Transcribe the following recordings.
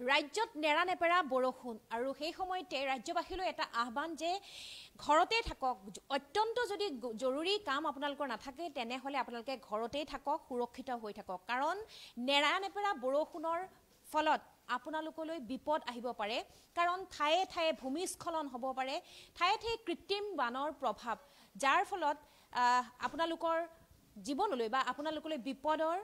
ৰাজ্যত নেৰানেপেৰা বৰষুণ আৰু সেই সময়তে ৰাজ্যবাসীলৈ এটা আহ্বান যে ঘৰতে থাকক অত্যন্ত যদি জৰুৰী কাম আপোনালোকৰ নাথাকে তেনেহলে আপোনালোকে ঘৰতেই থাকক সুৰক্ষিত হৈ থাকক কাৰণ নেৰানেপেৰা বৰষুণৰ ফলত আপোনালোকলৈ বিপদ আহিব পাৰে কাৰণ ঠায়ে ঠায়ে ভূমিস্খলন হ'ব পাৰে ঠায়ে ঠায়ে কৃত্ৰিম বানৰ প্ৰভাৱ যাৰ ফলত আপোনালোকৰ জীৱনলৈ বা আপোনালোকলৈ বিপদৰ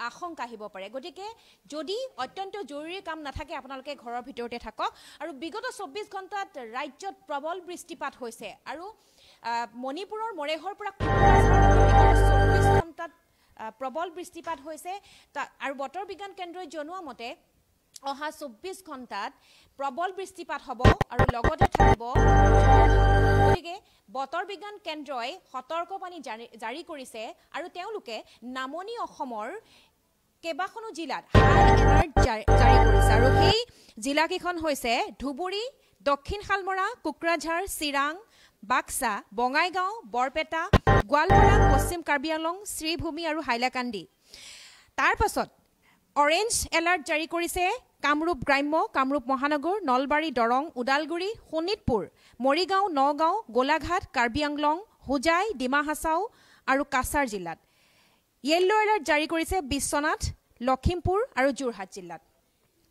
আশংকা আহিব পাৰে গতিকে যদি অত্যন্ত জৰুৰী কাম নাথাকে আপোনালোকে ঘৰৰ ভিতৰতে থাকক আৰু বিগত 24 ঘণ্টাত ৰাজ্যত প্ৰবল বৃষ্টিপাত হৈছে আৰু মণিপুৰৰ মৰেহৰ পৰা 24 ঘণ্টাত প্ৰবল বৃষ্টিপাত হৈছে আৰু বতৰ বিজ্ঞান কেন্দ্ৰই জনোৱা মতে অহা 24 ঘণ্টাত প্ৰবল বৃষ্টিপাত হ'ব আৰু লগতে থাকিব গতিকে বতৰ বিজ্ঞান কেন্দ্ৰই সতৰ্কবাণী জাৰি কৰিছে আৰু তেওঁলোকে নামনি অসমৰ কেবাখনো জিলাত হাই এলাৰ্ট জাৰি কৰিছে আৰু সেই জিলাকেইখন হৈছে ধুবুৰী দক্ষিণ শালমৰা কোকৰাঝাৰ চিৰাং বাক্সা বঙাইগাঁও বৰপেটা গোৱালপাৰা পশ্চিম কাৰ্বি আংলং শ্ৰীভূমি আৰু হাইলাকান্দি তাৰ পাছত অৰেঞ্জ এলাৰ্ট জাৰি কৰিছে কামৰূপ গ্ৰাম্য কামৰূপ মহানগৰ নলবাৰী দৰং ওদালগুৰি শোণিতপুৰ মৰিগাঁও নগাঁও গোলাঘাট কাৰ্বি আংলং হোজাই ডিমা হাছাও আৰু কাছাৰ জিলাত য়েল্লো এলাৰ্ট জাৰি কৰিছে বিশ্বনাথ লখিমপুৰ আৰু যোৰহাট জিলাত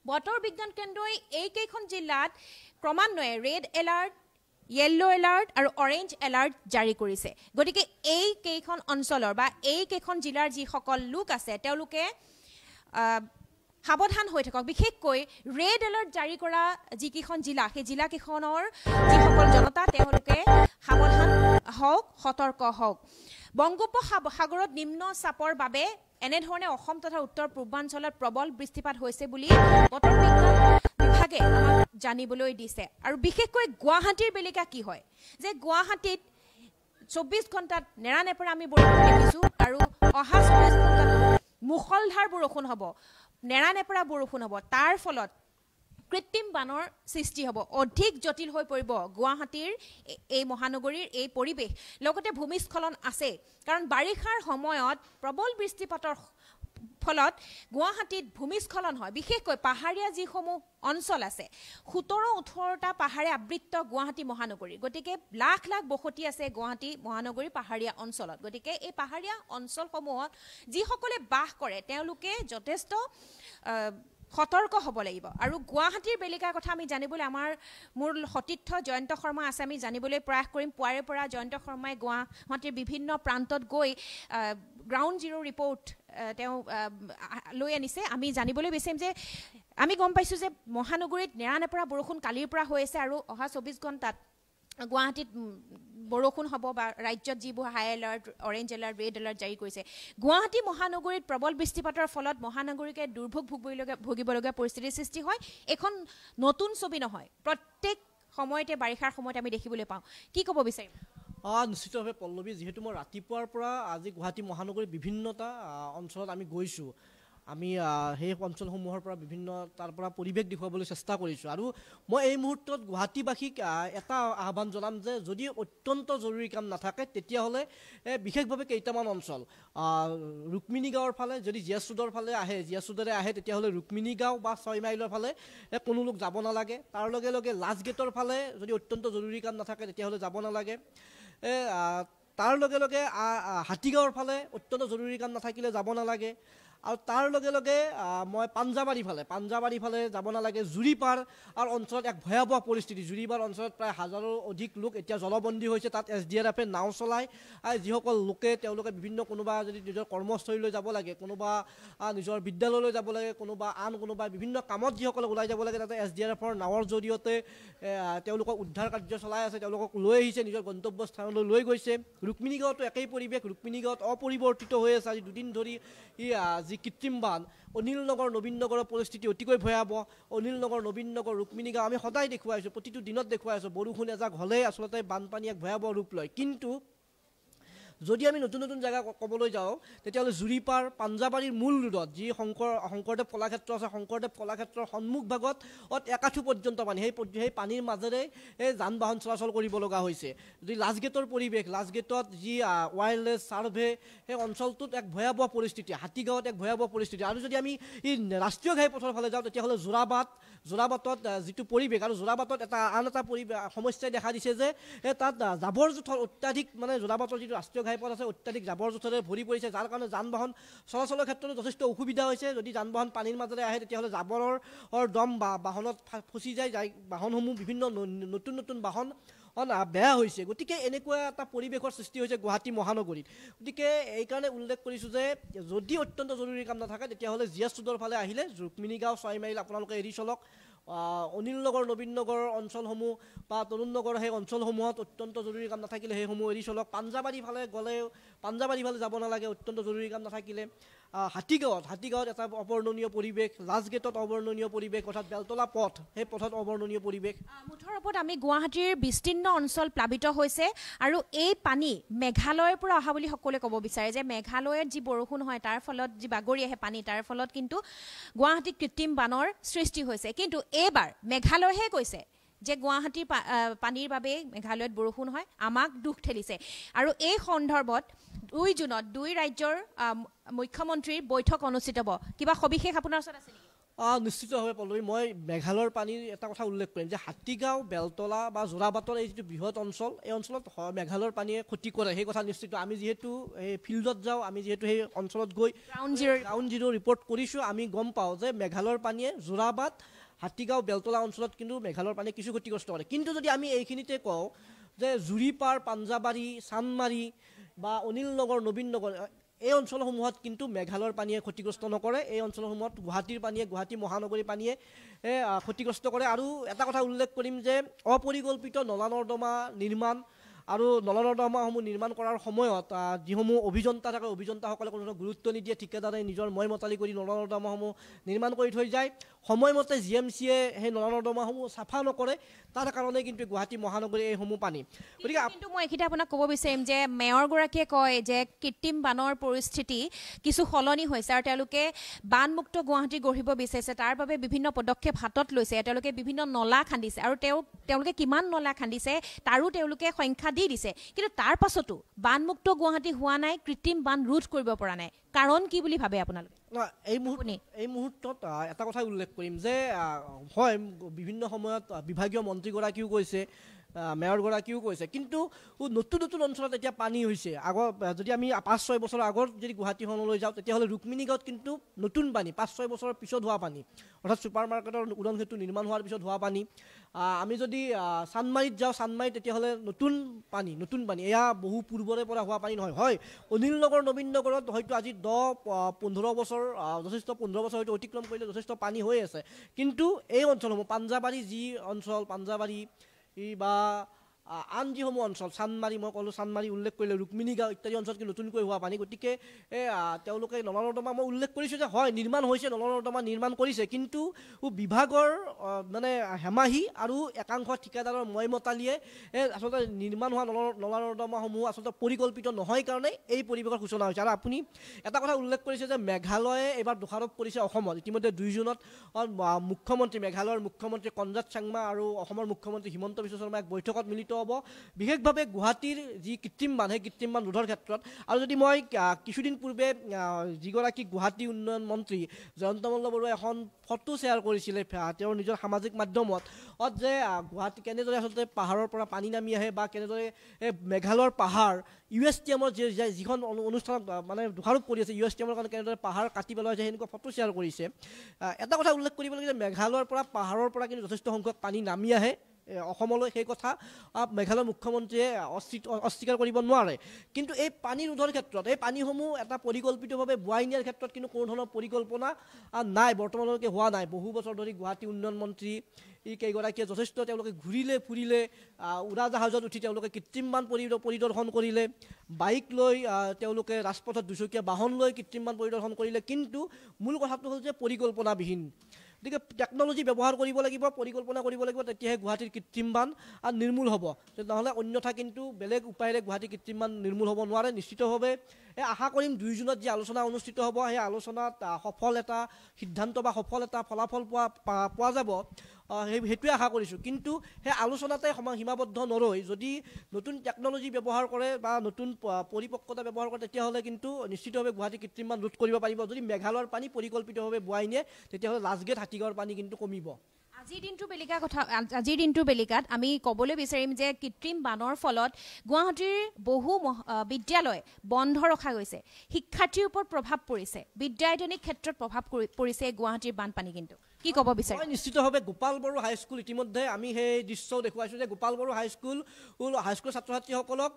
বতৰ বিজ্ঞান কেন্দ্ৰই এইকেইখন জিলাত ক্ৰমান্বয়ে ৰেড এলাৰ্ট য়েল্লো এলাৰ্ট আৰু অৰেঞ্জ এলাৰ্ট জাৰি কৰিছে গতিকে এই কেইখন অঞ্চলৰ বা এই কেইখন জিলাৰ যিসকল লোক আছে তেওঁলোকে সাৱধান হৈ থাকক বিশেষকৈ ৰেড এলাৰ্ট জাৰি কৰা যিকেইখন জিলা সেই জিলাকেইখনৰ যিসকল জনতা তেওঁলোকে সাৱধান হওক সতৰ্ক হওক বংগোপসাগৰত নিম্ন চাপৰ বাবে এনেধৰণে অসম তথা উত্তৰ পূৰ্বাঞ্চলত প্ৰবল বৃষ্টিপাত হৈছে বুলি বতৰ বিজ্ঞান বিভাগে আমাক জানিবলৈ দিছে আৰু বিশেষকৈ গুৱাহাটীৰ বেলিকা কি হয় যে গুৱাহাটীত 24 ঘণ্টাত নেৰানেপেৰা আমি বৰষুণ দেখিছোঁ আৰু অহা 24 ঘণ্টাত মুখলধাৰ বৰষুণ হ'ব নেৰানেপেৰা বৰষুণ হ'ব তাৰ ফলত কৃত্ৰিম বানৰ সৃষ্টি হ'ব অধিক জটিল হৈ পৰিব গুৱাহাটীৰ এই মহানগৰীৰ এই পৰিৱেশ লগতে ভূমিস্খলন আছে কাৰণ বাৰিষাৰ সময়ত প্ৰবল বৃষ্টিপাতৰ ফলত গুৱাহাটীত ভূমিস্খলন হয় বিশেষকৈ পাহাৰীয়া যিসমূহ অঞ্চল আছে 17-18টা পাহাৰে আবৃত্ত গুৱাহাটী মহানগৰী গতিকে লাখ লাখ বসতি আছে গুৱাহাটী মহানগৰী পাহাৰীয়া অঞ্চলত গতিকে এই পাহাৰীয়া অঞ্চলসমূহত যিসকলে বাস কৰে তেওঁলোকে যথেষ্ট সতৰ্ক হ'ব লাগিব আৰু গুৱাহাটীৰ বেলিকাৰ কথা আমি জানিবলৈ মোৰ সতীৰ্থ জয়ন্ত শৰ্মা আছে আমি জানিবলৈ প্ৰয়াস কৰিম পুৱাৰে পৰা জয়ন্ত শৰ্মাই গুৱাহাটীৰ বিভিন্ন প্ৰান্তত গৈ গ্ৰাউণ্ড জিৰ' ৰিপৰ্ট তেওঁ লৈ আনিছে আমি জানিবলৈ বিচাৰিম যে আমি গম পাইছোঁ যে মহানগৰীত নেৰানেপেৰা বৰষুণ কালিৰ পৰা হৈ আছে আৰু অহা 24 ঘণ্টাত গুৱাহাটীত বৰষুণ হ'ব বা ৰাজ্যত যিবোৰ high alert orange alert red alert জাৰি কৰিছে গুৱাহাটী মহানগৰীত প্ৰবল বৃষ্টিপাতৰ ফলত মহানগৰীকে দুৰ্ভোগ ভুগিবলগীয়া পৰিস্থিতিৰ সৃষ্টি হয় এখন নতুন ছবি নহয় প্ৰত্যেক সময়তে বাৰিষাৰ সময়তে আমি দেখিবলৈ পাওঁ কি ক'ব বিচাৰিম নিশ্চিতভাৱে পল্লৱী যিহেতু মই ৰাতিপুৱাৰ পৰা আজি গুৱাহাটী মহানগৰীৰ বিভিন্নটা অঞ্চলত আমি গৈছোঁ আমি সেই অঞ্চলসমূহৰ পৰা বিভিন্ন তাৰ পৰা পৰিৱেশ দেখুৱাবলৈ চেষ্টা কৰিছোঁ আৰু মই এই মুহূৰ্তত গুৱাহাটীবাসীক এটা আহ্বান জনাম যে যদি অত্যন্ত জৰুৰী কাম নাথাকে তেতিয়াহ'লে বিশেষভাৱে কেইটামান অঞ্চল ৰুক্মিণী গাঁৱৰ ফালে যদি জিয়াছ ৰোডৰ ফালে আহে জিয়াছ ৰোডেৰে আহে তেতিয়াহ'লে ৰুক্মিণী গাঁও বা 6 মাইলৰ ফালে কোনো লোক যাব নালাগে তাৰ লগে লগে লাষ্ট গেটৰ ফালে যদি অত্যন্ত জৰুৰী কাম নাথাকে তেতিয়াহ'লে যাব নালাগে তাৰ লগে লগে হাতীগাঁৱৰ ফালে অত্যন্ত জৰুৰী কাম নাথাকিলে যাব নালাগে আৰু তাৰ লগে লগে মই পাঞ্জাবাৰী ফালে যাব নালাগে জুৰিপাৰ আৰু অঞ্চলত এক ভয়াৱহ পৰিস্থিতি জুৰিপাৰ অঞ্চলত প্ৰায় 1000ৰো অধিক লোক এতিয়া জলবন্দী হৈছে তাত SDRFে নাও চলায় যিসকল লোকে তেওঁলোকে বিভিন্ন কোনোবা যদি নিজৰ কৰ্মস্থলীলৈ যাব লাগে কোনোবা নিজৰ বিদ্যালয়লৈ যাব লাগে কোনোবা বিভিন্ন কামত যিসকলে ওলাই যাব লাগে তাতে SDRFৰ নাৱৰ জৰিয়তে তেওঁলোকক উদ্ধাৰ কাৰ্য চলাই আছে তেওঁলোকক লৈ আহিছে নিজৰ গন্তব্যস্থানলৈ লৈ গৈছে ৰুক্মিণী গাঁৱতো একেই পৰিৱেশ ৰুক্মিণী গাঁৱত অপৰিৱৰ্তিত হৈ আছে আজি দুদিন ধৰি যি কৃত্ৰিম বান অনিল নগৰ নবীন নগৰৰ পৰিস্থিতি অতিকৈ ভয়াৱহ অনিল নগৰ নবীন নগৰ ৰুক্মিণী গাঁও আমি সদায় দেখুৱাইছোঁ প্ৰতিটো দিনত দেখুৱাই আছোঁ বৰষুণ এজাক হ'লে আচলতে বানপানী এক ভয়াৱহ ৰূপ লয় কিন্তু যদি আমি নতুন নতুন জেগা ক'বলৈ যাওঁ তেতিয়াহ'লে জুৰিপাৰ পাঞ্জাবাৰীৰ মূল ৰোডত যি শংকৰদেৱ কলাক্ষেত্ৰ আছে শংকৰদেৱ কলাক্ষেত্ৰৰ সন্মুখ ভাগত একাঠু পৰ্যন্ত পানী সেই পানীৰ মাজেৰে এই যান বাহন চলাচল কৰিব লগা হৈছে যদি লাষ্টগেটৰ পৰিৱেশ লাষ্টগেটত যি ৱায়াৰলেছ ছাৰ্ভে সেই অঞ্চলটোত এক ভয়াৱহ পৰিস্থিতি হাতীগাঁৱত এক ভয়াৱহ পৰিস্থিতি আৰু যদি আমি এই ৰাষ্ট্ৰীয় ঘাইপথৰ ফালে যাওঁ তেতিয়াহ'লে যোৰাবাটত যিটো পৰিৱেশ আৰু যোৰাবাটত আন এটা সমস্যাই দেখা দিছে যে তাত জাবৰ জোঁথৰ অত্যাধিক মানে যোৰাবাটৰ যিটো ৰাষ্ট্ৰীয় ঘাইপথ আছে অত্যাধিক জাবৰ জোঁথৰে ভৰি পৰিছে যাৰ কাৰণে যান বাহন চলাচলৰ ক্ষেত্ৰতো যথেষ্ট অসুবিধা হৈছে যদি যান বাহন পানীৰ মাজেৰে আহে তেতিয়াহ'লে জাবৰৰ দম বা বাহনত ফচি যায় বাহনসমূহ বিভিন্ন নতুন নতুন বাহন বেয়া হৈছে গতিকে এনেকুৱা এটা পৰিৱেশৰ সৃষ্টি হৈছে গুৱাহাটী মহানগৰীত গতিকে এইকাৰণে উল্লেখ কৰিছোঁ যে যদি অত্যন্ত জৰুৰী কাম নাথাকে তেতিয়াহ'লে GS ৰোডৰ ফালে আহিলে ৰুক্মিণী গাঁও 6 মাইল আপোনালোকে এৰি চলক অনিল নগৰ নবীন নগৰ অঞ্চলসমূহ বা তৰুণ নগৰ সেই অঞ্চলসমূহত অত্যন্ত জৰুৰী কাম নাথাকিলে সেইসমূহ এৰি চলক পাঞ্জাবাৰী ফালে গ'লে পাঞ্জাবাৰী ফালে যাব নালাগে অত্যন্ত জৰুৰী কাম নাথাকিলে হাতীগাঁৱত এটা অবৰ্ণনীয় পৰিৱেশ লাষ্টগেটত অবৰ্ণনীয় পৰিৱেশ অৰ্থাৎ বেলতলা পথ সেই পথত অবৰ্ণনীয় পৰিৱেশ মুঠৰ ওপৰত আমি গুৱাহাটীৰ বিস্তীৰ্ণ অঞ্চল প্লাবিত হৈছে আৰু এই পানী মেঘালয়ৰ পৰা অহা বুলি সকলোৱে ক'ব বিচাৰে যে মেঘালয়ত যি বৰষুণ হয় তাৰ ফলত যি বাগৰি আহে পানী তাৰ ফলত কিন্তু গুৱাহাটীত কৃত্ৰিম বানৰ সৃষ্টি হৈছে কিন্তু এইবাৰ মেঘালয়হে কৈছে যে গুৱাহাটীৰ পানীৰ বাবে মেঘালয়ত বৰষুণ হয় আমাক দুখ ঠেলিছে আৰু এই সন্দৰ্ভত 2 জুনত 2 ৰাজ্যৰ মুখ্যমন্ত্ৰীৰ বৈঠক অনুষ্ঠিত হ'ব কিবা সবিশেষ আপোনাৰ ওচৰত আছে নেকি নিশ্চিতভাৱে পল্লৱী মই মেঘালয়ৰ পানীৰ এটা কথা উল্লেখ কৰিম যে হাতীগাঁও বেলতলা বা যোৰাবাটৰ এই যিটো বৃহৎ অঞ্চল এই অঞ্চলত মেঘালয়ৰ পানীয়ে ক্ষতি কৰে সেই কথা নিশ্চিত আমি যিহেতু এই ফিল্ডত যাওঁ আমি যিহেতু সেই অঞ্চলত গৈ গ্ৰাউণ্ড জিৰ' ৰিপৰ্ট কৰিছোঁ আমি গম পাওঁ যে মেঘালয়ৰ পানীয়ে যোৰাবাট হাতীগাঁও বেলতলা অঞ্চলত কিন্তু মেঘালয়ৰ পানী কিছু ক্ষতিগ্ৰস্ত কৰে কিন্তু যদি আমি এইখিনিতে কওঁ যে জুৰিপাৰ পাঞ্জাবাৰী চানমাৰী বা অনিল নগৰ নবীন নগৰ এই অঞ্চলসমূহত কিন্তু মেঘালয়ৰ পানীয়ে ক্ষতিগ্ৰস্ত নকৰে এই অঞ্চলসমূহত গুৱাহাটীৰ পানীয়ে গুৱাহাটী মহানগৰীৰ পানীয়ে ক্ষতিগ্ৰস্ত কৰে আৰু এটা কথা উল্লেখ কৰিম যে অপৰিকল্পিত নলা নৰ্দমা নিৰ্মাণ আৰু নলা নৰ্দমাসমূহ নিৰ্মাণ কৰাৰ সময়ত যিসমূহ অভিযন্তা থাকে অভিযন্তাসকলে কোনো গুৰুত্ব নিদিয়ে ঠিকাদাৰে নিজৰ মতালি কৰি নলা নৰ্দমাসমূহ নিৰ্মাণ কৰি থৈ যায় সময়মতে GMCয়ে সেই নলা নৰ্দমাসমূহ চাফা নকৰে তাৰ কাৰণে কিন্তু গুৱাহাটী মহানগৰীৰ এইসমূহ পানী গতিকে কিন্তু মই এইখিনিতে আপোনাক ক'ব বিচাৰিম যে মেয়ৰগৰাকীয়ে কয় যে কৃত্ৰিম বানৰ পৰিস্থিতি কিছু সলনি হৈছে আৰু তেওঁলোকে বানমুক্ত গুৱাহাটী গঢ়িব বিচাৰিছে তাৰ বাবে বিভিন্ন পদক্ষেপ হাতত লৈছে তেওঁলোকে বিভিন্ন নলা খান্দিছে আৰু তেওঁলোকে কিমান নলা খান্দিছে তাৰো তেওঁলোকে সংখ্যা দি দিছে কিন্তু তাৰ পাছতো বানমুক্ত গুৱাহাটী হোৱা নাই কৃত্ৰিম বান ৰোধ কৰিব পৰা নাই কাৰণ কি বুলি ভাবে আপোনালোকে এই মুহূৰ্তত এটা কথা উল্লেখ কৰিম যে হয় বিভিন্ন সময়ত বিভাগীয় মন্ত্ৰীগৰাকীও কৈছে মেয়ৰগৰাকীও কৈছে কিন্তু নতুন নতুন অঞ্চলত এতিয়া পানী হৈছে আগৰ যদি আমি 5-6 বছৰৰ আগত যদি গুৱাহাটীখনলৈ যাওঁ তেতিয়াহ'লে ৰুক্মিণী গাঁৱত কিন্তু নতুন পানী 5-6 বছৰৰ পিছত হোৱা পানী অৰ্থাৎ ছুপাৰ মাৰ্কেটৰ উৰণ সেতু নিৰ্মাণ হোৱাৰ পিছত হোৱা পানী আমি যদি চানমাৰীত যাওঁ চানমাৰীত তেতিয়াহ'লে নতুন পানী এয়া বহু পূৰ্বৰে পৰা হোৱা পানী নহয় হয় অনিল নগৰ নবীন নগৰত হয়তো আজি 10-15 বছৰ যথেষ্ট 15 বছৰ হয়তো অতিক্ৰম কৰিলে যথেষ্ট পানী হৈ আছে কিন্তু এই অঞ্চলসমূহ পাঞ্জাবাৰী যি অঞ্চল পাঞ্জাবাৰী বা আন যিসমূহ অঞ্চল চানমাৰী মই ক'লোঁ চানমাৰী উল্লেখ কৰিলে ৰুক্মিণী গাঁও ইত্যাদি অঞ্চলত নতুনকৈ হোৱা পানী গতিকে তেওঁলোকে নলা নৰ্দমা মই উল্লেখ কৰিছোঁ যে হয় নিৰ্মাণ হৈছে নলা নৰ্দমা নিৰ্মাণ কৰিছে কিন্তু বিভাগৰ মানে হেমাহি আৰু একাংশ ঠিকাদাৰৰ মতালিয়ে আচলতে নিৰ্মাণ হোৱা নলা নৰ্দমাসমূহ আচলতে পৰিকল্পিত নহয় কাৰণে এই পৰিৱেশৰ সূচনা হৈছে আৰু আপুনি এটা কথা উল্লেখ কৰিছে যে মেঘালয়ে এইবাৰ দোষাৰোপ কৰিছে অসমত ইতিমধ্যে 2 জুনত মুখ্যমন্ত্ৰী মেঘালয়ৰ মুখ্যমন্ত্ৰী কনৰাড চাংমা আৰু অসমৰ মুখ্যমন্ত্ৰী হিমন্ত বিশ্ব শৰ্মা এক বৈঠকত মিলিত হ'ব বিশেষভাৱে গুৱাহাটীৰ যি কৃত্ৰিম বান সেই কৃত্ৰিম বান ৰোধৰ ক্ষেত্ৰত আৰু যদি মই কিছুদিন পূৰ্বে যিগৰাকী গুৱাহাটী উন্নয়ন মন্ত্ৰী জয়ন্ত মল্ল বৰুৱাই এখন ফটো শ্বেয়াৰ কৰিছিলে তেওঁৰ নিজৰ সামাজিক মাধ্যমত যে গুৱাহাটী কেনেদৰে আচলতে পাহাৰৰ পৰা পানী নামি আহে বা কেনেদৰে মেঘালয়ৰ পাহাৰ USTMৰ যিখন অনুষ্ঠানত মানে দোষাৰোপ কৰি আছে USTMৰ কাৰণে কেনেদৰে পাহাৰ কাটি পেলোৱা হৈছে সেনেকুৱা ফটো শ্বেয়াৰ কৰিছে এটা কথা উল্লেখ কৰিব লাগে যে মেঘালয়ৰ পৰা পাহাৰৰ পৰা কিন্তু যথেষ্ট সংখ্যক পানী নামি আহে অসমলৈ সেই কথা মেঘালয়ৰ মুখ্যমন্ত্ৰীয়ে অস্বীকাৰ কৰিব নোৱাৰে কিন্তু এই পানী ৰোধৰ ক্ষেত্ৰত এই পানীসমূহ এটা পৰিকল্পিতভাৱে বোৱাই নিয়াৰ ক্ষেত্ৰত কিন্তু কোনো ধৰণৰ পৰিকল্পনা নাই বৰ্তমানলৈকে হোৱা নাই বহু বছৰ ধৰি গুৱাহাটী উন্নয়ন মন্ত্ৰী কেইগৰাকীয়ে যথেষ্ট তেওঁলোকে ঘূৰিলে ফুৰিলে উৰাজাহাজত উঠি তেওঁলোকে কৃত্ৰিম বান পৰিদৰ্শন কৰিলে বাইক লৈ তেওঁলোকে ৰাজপথত 2চকীয়া বাহন লৈ কৃত্ৰিম বান পৰিদৰ্শন কৰিলে কিন্তু মূল কথাটো হ'ল যে পৰিকল্পনাবিহীন গতিকে টেকন'লজি ব্যৱহাৰ কৰিব লাগিব, পৰিকল্পনা কৰিব লাগিব, তেতিয়াহে গুৱাহাটীৰ কৃত্ৰিম বান নিৰ্মূল হ'ব। নহ'লে অন্যথা কিন্তু বেলেগ উপায়েৰে গুৱাহাটীৰ কৃত্ৰিম বান নিৰ্মূল হ'ব নোৱাৰে। নিশ্চিতভাৱে আশা কৰিম 2 জুনত যি আলোচনা অনুষ্ঠিত হ'ব, সেই আলোচনাত সফল এটা সিদ্ধান্ত বা সফল এটা ফলাফল পোৱা যাব, সেইটোৱে আশা কৰিছোঁ। কিন্তু সেই আলোচনাতে সীমাবদ্ধ নৰৈ যদি নতুন টেকন'লজি ব্যৱহাৰ কৰে বা নতুন পৰিপক্কতা ব্যৱহাৰ কৰে, তেতিয়াহ'লে কিন্তু নিশ্চিতভাৱে গুৱাহাটী কৃত্ৰিম বান ৰোধ কৰিব পাৰিব। যদি মেঘালয়ৰ পানী পৰিকল্পিতভাৱে বোৱাই নিয়ে, তেতিয়াহ'লে লাষ্টগেট হাতীগাঁৱৰ পানী কিন্তু কমিব। আজিৰ দিনটোৰ বেলিকাত আমি ক'বলৈ বিচাৰিম যে কৃত্ৰিম বানৰ ফলত গুৱাহাটীৰ বহু বিদ্যালয় বন্ধ ৰখা গৈছে, শিক্ষাৰ্থীৰ ওপৰত প্ৰভাৱ পৰিছে, বিদ্যায়তনিক ক্ষেত্ৰত প্ৰভাৱ পৰিছে গুৱাহাটীৰ বানপানী। কিন্তু কি ক'ব বিচাৰে? মই নিশ্চিতভাৱে গোপাল বড়ো হাইস্কুল ইতিমধ্যে আমি সেই দৃশ্যও দেখুৱাইছোঁ যে গোপাল বড়ো হাইস্কুলৰ ছাত্ৰ ছাত্ৰীসকলক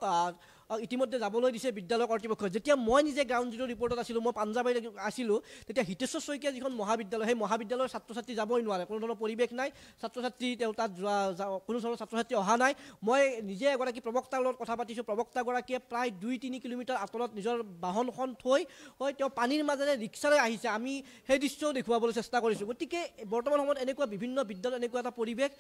ইতিমধ্যে যাবলৈ দিছে বিদ্যালয় কৰ্তৃপক্ষই। যেতিয়া মই নিজে গ্ৰাউণ্ড জিৰ' ৰিপৰ্টত আছিলোঁ, মই পাঞ্জাবাৰীত আছিলোঁ, তেতিয়া হিতেশ্বৰ শইকীয়া যিখন মহাবিদ্যালয়, সেই মহাবিদ্যালয়ৰ ছাত্ৰ ছাত্ৰী যাবই নোৱাৰে, কোনো ধৰণৰ পৰিৱেশ নাই, ছাত্ৰ ছাত্ৰী তাত কোনো ধৰণৰ ছাত্ৰ ছাত্ৰী অহা নাই। মই নিজে এগৰাকী প্ৰবক্তাৰ লগত কথা পাতিছোঁ, প্ৰবক্তাগৰাকীয়ে প্ৰায় 2-3 কিলোমিটাৰ আঁতৰত নিজৰ বাহনখন থৈ তেওঁ পানীৰ মাজেৰে ৰিক্সাৰে আহিছে। আমি সেই দৃশ্যও দেখুৱাবলৈ চেষ্টা কৰিছোঁ। গতিকে বৰ্তমান সময়ত এনেকুৱা বিভিন্ন বিদ্যালয়ত এনেকুৱা এটা পৰিৱেশ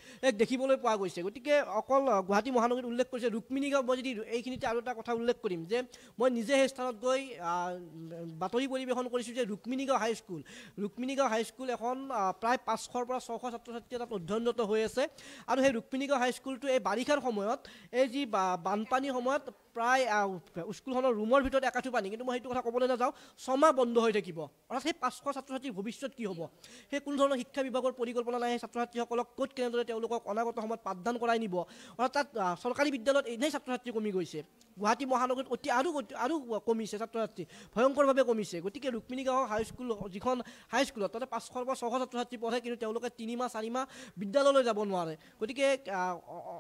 দেখিবলৈ পোৱা গৈছে। গতিকে অকল গুৱাহাটী মহানগৰীত উল্লেখ কৰিছে ৰুক্মিণীগাঁও, মই যদি এইখিনিতে আৰু এটা কথা উল্লেখ কৰিম যে মই নিজে সেই স্থানত গৈ বাতৰি পৰিৱেশন কৰিছোঁ যে ৰুক্মিণীগাঁও হাইস্কুল এখন প্ৰায় 500-ৰ পৰা 600 ছাত্ৰ ছাত্ৰী তাত অধ্যয়নৰত হৈ আছে। আৰু সেই ৰুক্মিণীগাঁও হাইস্কুলটো এই বাৰিষাৰ সময়ত, এই যি বানপানীৰ সময়ত প্ৰায় স্কুলখনৰ ৰুমৰ ভিতৰত একাঠু পানী, কিন্তু মই সেইটো কথা ক'বলৈ নাযাওঁ, 6 মাহ বন্ধ হৈ থাকিব। অৰ্থাৎ সেই 500 ছাত্ৰ ছাত্ৰীৰ ভৱিষ্যত কি হ'ব? সেই কোনো ধৰণৰ শিক্ষা বিভাগৰ পৰিকল্পনা নাই। সেই ছাত্ৰ ছাত্ৰীসকলক ক'ত কেনেদৰে তেওঁলোকক অনাগত সময়ত পাঠদান কৰাই নিব? অৰ্থাৎ চৰকাৰী বিদ্যালয়ত এনেই ছাত্ৰ ছাত্ৰী কমি গৈছে, গুৱাহাটী মহানগৰীত আৰু কমিছে ছাত্ৰ ছাত্ৰী, ভয়ংকৰভাৱে কমিছে। গতিকে ৰুক্মিণীগাঁও হাইস্কুল যিখন হাইস্কুলত তাতে 500-ৰ পৰা 600 ছাত্ৰ ছাত্ৰী পঢ়ে, কিন্তু তেওঁলোকে 3 মাহ 4 মাহ বিদ্যালয়লৈ যাব নোৱাৰে। গতিকে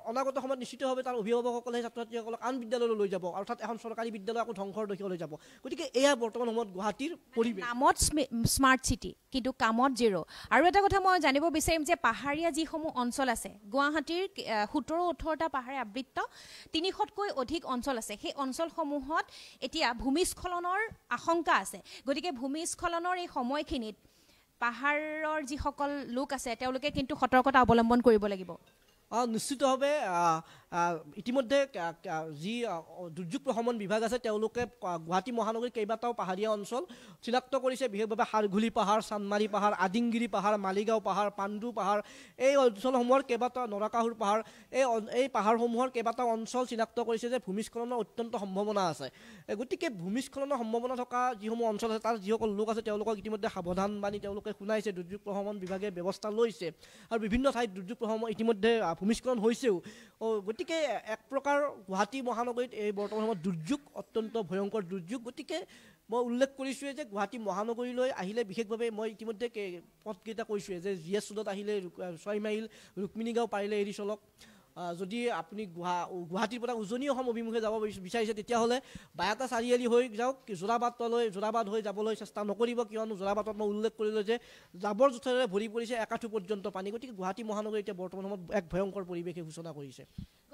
অনাগত সময়ত নিশ্চিতভাৱে তাৰ অভিভাৱকসকলে সেই ছাত্ৰ ছাত্ৰীসকলক আন বিদ্যালয়লৈ লৈ যাব, অৰ্থাৎ এখন চৰকাৰী বিদ্যালয় আকৌ ধ্বংসৰ দিশলৈ যাব। গতিকে এয়া বৰ্তমান সময়ত গুৱাহাটীৰ পৰিৱেশ। নামত স্মাৰ্ট চিটি, কিন্তু কামত জিৰ'। আৰু এটা কথা মই জানিব বিচাৰিম যে পাহাৰীয়া যিসমূহ অঞ্চল আছে, গুৱাহাটীৰ 17-18টা পাহাৰে আবৃত্ত 300তকৈ অধিক অঞ্চল আছে, সেই অঞ্চলসমূহত এতিয়া ভূমিস্খলনৰ আশংকা আছে। গতিকে ভূমিস্খলনৰ এই সময়খিনিত পাহাৰৰ যিসকল লোক আছে তেওঁলোকে কিন্তু সতৰ্কতা অৱলম্বন কৰিব লাগিব। নিশ্চিতভাৱে ইতিমধ্যে যি দুৰ্যোগ প্ৰশমন বিভাগ আছে তেওঁলোকে গুৱাহাটী মহানগৰীৰ কেইবাটাও পাহাৰীয়া অঞ্চল চিনাক্ত কৰিছে, বিশেষভাৱে সাৰঘুলি পাহাৰ, চান্দমাৰী পাহাৰ, আদিংগিৰি পাহাৰ, মালিগাঁও পাহাৰ, পাণ্ডু পাহাৰ, এই অঞ্চলসমূহৰ কেইবাটাও, নৰকাসুৰ পাহাৰ, এই পাহাৰসমূহৰ কেইবাটাও অঞ্চল চিনাক্ত কৰিছে যে ভূমিস্খলনৰ অত্যন্ত সম্ভাৱনা আছে। গতিকে ভূমিস্খলনৰ সম্ভাৱনা থকা যিসমূহ অঞ্চল আছে, তাৰ যিসকল লোক আছে তেওঁলোকক ইতিমধ্যে সাৱধান বাণী তেওঁলোকে শুনাইছে, দুৰ্যোগ প্ৰশমন বিভাগে ব্যৱস্থা লৈছে। আৰু বিভিন্ন ঠাইত দুৰ্যোগ প্ৰশমন ইতিমধ্যে ভূমিস্খলন হৈছেও। গতিকে এক প্ৰকাৰ গুৱাহাটী মহানগৰীত এই বৰ্তমান সময়ত দুৰ্যোগ, অত্যন্ত ভয়ংকৰ দুৰ্যোগ। গতিকে মই উল্লেখ কৰিছোঁৱে যে গুৱাহাটী মহানগৰীলৈ আহিলে বিশেষভাৱে মই ইতিমধ্যে পথকেইটা কৈছোঁৱে যে GS ৰোডত আহিলে 6 মাইল ৰুক্মিণীগাঁও পাৰিলে এৰি চলক। যদি আপুনি গুৱাহাটীৰ পৰা উজনি অসম অভিমুখে যাব বিচাৰিছে, তেতিয়াহ'লে বায়তা চাৰিআলি হৈ যাওক, যোৰাবাট হৈ যাবলৈ চেষ্টা নকৰিব, কিয়নো যোৰাবাটত মই উল্লেখ কৰিলোঁ যে জাবৰ জোথৰেৰে ভৰি পৰিছে একাঠু পৰ্যন্ত পানী। গতিকে গুৱাহাটী মহানগৰী এতিয়া বৰ্তমান সময়ত এক ভয়ংকৰ পৰিৱেশে সূচনা কৰিছে।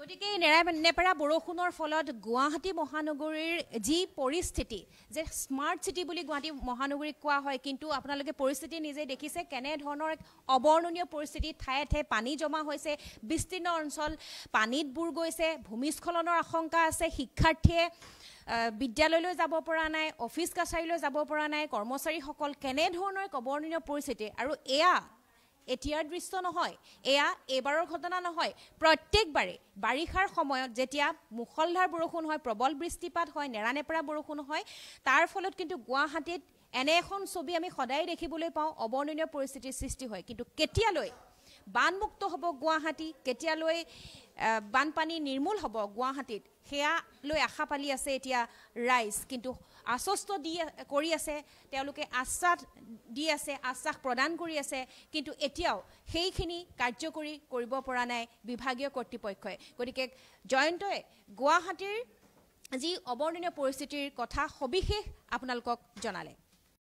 গতিকে নেৰানেপেৰা বৰষুণৰ ফলত গুৱাহাটী মহানগৰীৰ যি পৰিস্থিতি, যে স্মাৰ্ট চিটি বুলি গুৱাহাটী মহানগৰীক কোৱা হয়, কিন্তু আপোনালোকে পৰিস্থিতি নিজে দেখিছে কেনেধৰণৰ এক অবৰ্ণনীয় পৰিস্থিতি। ঠায়ে ঠায়ে পানী জমা হৈছে, বিস্তীৰ্ণ অঞ্চল পানীত বুৰ গৈছে, ভূমিস্খলনৰ আশংকা আছে, শিক্ষাৰ্থীয়ে বিদ্যালয়লৈ যাব পৰা নাই, অফিচ কাছাৰীলৈ যাব পৰা নাই, কৰ্মচাৰীসকল কেনেধৰণৰ এক অবৰ্ণনীয় পৰিস্থিতি। আৰু এয়া এতিয়াৰ দৃশ্য নহয়, এয়া এইবাৰৰ ঘটনা নহয়, প্ৰত্যেকবাৰে বাৰিষাৰ সময়ত যেতিয়া মুখলধাৰ বৰষুণ হয়, প্ৰবল বৃষ্টিপাত হয়, নেৰানেপেৰা বৰষুণ হয়, তাৰ ফলত কিন্তু গুৱাহাটীত এনে এখন ছবি আমি সদায় দেখিবলৈ পাওঁ, অবৰ্ণনীয় পৰিস্থিতিৰ সৃষ্টি হয়। কিন্তু কেতিয়ালৈ বানমুক্ত হ'ব গুৱাহাটী, কেতিয়ালৈ বানপানী নিৰ্মূল হ'ব গুৱাহাটীত, সেয়া লৈ আশা পালি আছে এতিয়া ৰাইজ। কিন্তু আশ্বস্ত কৰি আছে, তেওঁলোকে আশ্বাস দি আছে, আশ্বাস প্ৰদান কৰি আছে, কিন্তু এতিয়াও সেইখিনি কাৰ্যকৰী কৰিব পৰা নাই বিভাগীয় কৰ্তৃপক্ষই। গতিকে জয়ন্তই গুৱাহাটীৰ যি অবৰ্ণনীয় পৰিস্থিতিৰ কথা সবিশেষ আপোনালোকক জনালে।